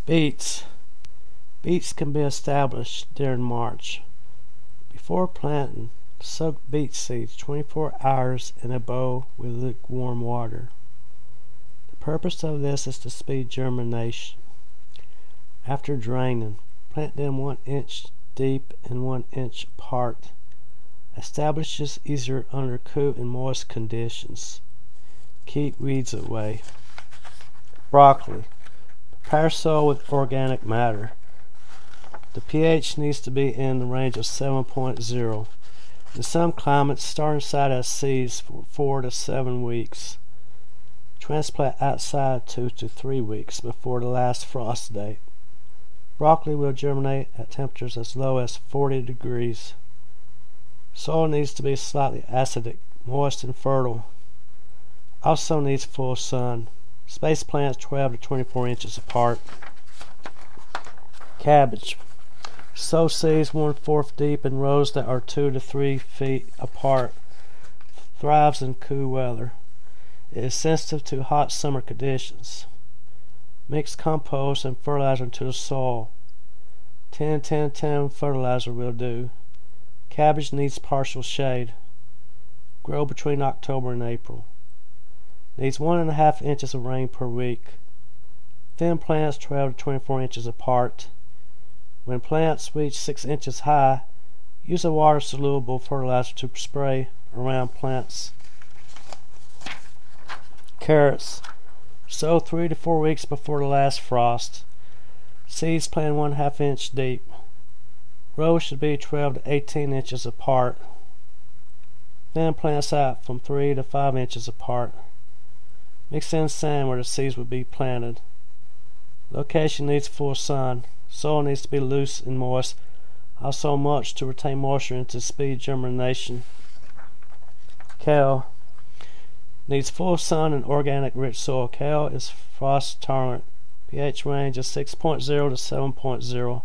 Beets. Beets can be established during March. Before planting, soak beet seeds 24 hours in a bowl with lukewarm water. The purpose of this is to speed germination. After draining, plant them 1 inch deep and 1 inch apart. Establishes easier under cool and moist conditions. Keep weeds away. Broccoli. Prepare soil with organic matter. The pH needs to be in the range of 7.0. In some climates, start inside as seeds for 4 to 7 weeks. Transplant outside 2 to 3 weeks before the last frost date. Broccoli will germinate at temperatures as low as 40 degrees. Soil needs to be slightly acidic, moist, and fertile. Also needs full sun. Space plants 12 to 24 inches apart. Cabbage. Sow seeds 1/4 deep in rows that are 2 to 3 feet apart. Thrives in cool weather. It is sensitive to hot summer conditions. Mix compost and fertilizer into the soil. 10-10-10 fertilizer will do. Cabbage needs partial shade. Grow between October and April. Needs 1.5 inches of rain per week. Thin plants 12 to 24 inches apart. When plants reach 6 inches high, use a water-soluble fertilizer to spray around plants. Carrots. Sow 3 to 4 weeks before the last frost. Seeds planted 1/2 inch deep. Rows should be 12 to 18 inches apart. Thin plants out from 3 to 5 inches apart. Mix in sand where the seeds would be planted. Location needs full sun. Soil needs to be loose and moist. Also mulch to retain moisture and to speed germination. Kale. Needs full sun and organic rich soil. Kale is frost tolerant. pH range is 6.0 to 7.0.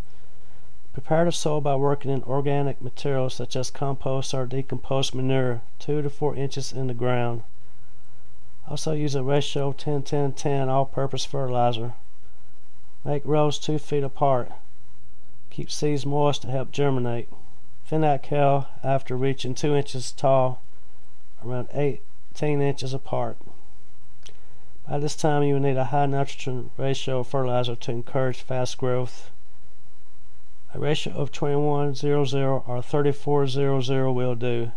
Prepare the soil by working in organic materials such as compost or decomposed manure 2 to 4 inches in the ground. Also use a ratio of 10-10-10 all-purpose fertilizer. Make rows 2 feet apart. Keep seeds moist to help germinate. Thin out kale after reaching 2 inches tall, around 18 inches apart. By this time you will need a high nitrogen ratio of fertilizer to encourage fast growth. A ratio of 21:0:0 or 34:0:0 will do.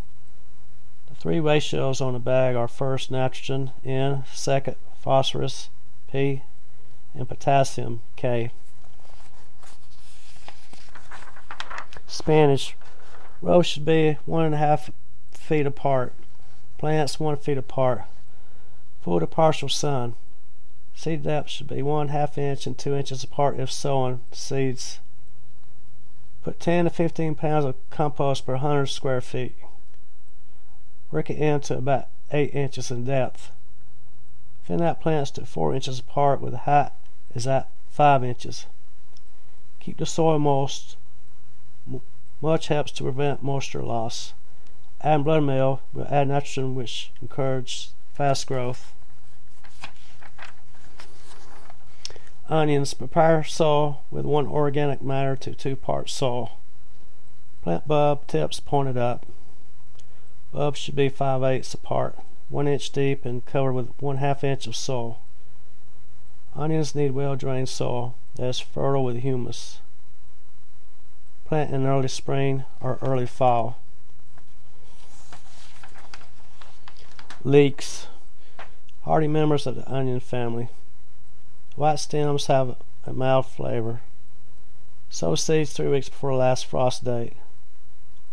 The 3 ratios on the bag are first nitrogen N, second phosphorus P, and potassium K. Spinach. Rows should be 1.5 feet apart. Plants 1 feet apart. Full to partial sun. Seed depth should be 1/2 inch and 2 inches apart if sowing seeds. Put 10 to 15 pounds of compost per 100 square feet. Work it into about 8 inches in depth. Thin out plants to 4 inches apart with the height is at 5 inches. Keep the soil moist. Mulch helps to prevent moisture loss. Adding blood meal will add nitrogen which encourages fast growth. Onions. Prepare soil with 1 organic matter to 2 parts soil. Plant bulb tips pointed up. Bulbs should be 5/8 apart, 1 inch deep and covered with 1/2 inch of soil. Onions need well-drained soil that is fertile with humus. Plant in early spring or early fall. Leeks. Hardy members of the onion family. White stems have a mild flavor. Sow seeds 3 weeks before the last frost date.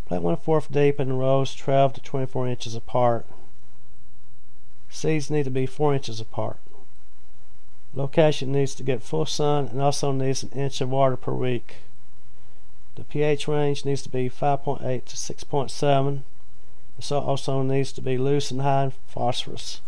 Plant 1/4 deep in rows 12 to 24 inches apart. Seeds need to be 4 inches apart. Location needs to get full sun and also needs 1 inch of water per week. The pH range needs to be 5.8 to 6.7. The soil also needs to be loose and high in phosphorus.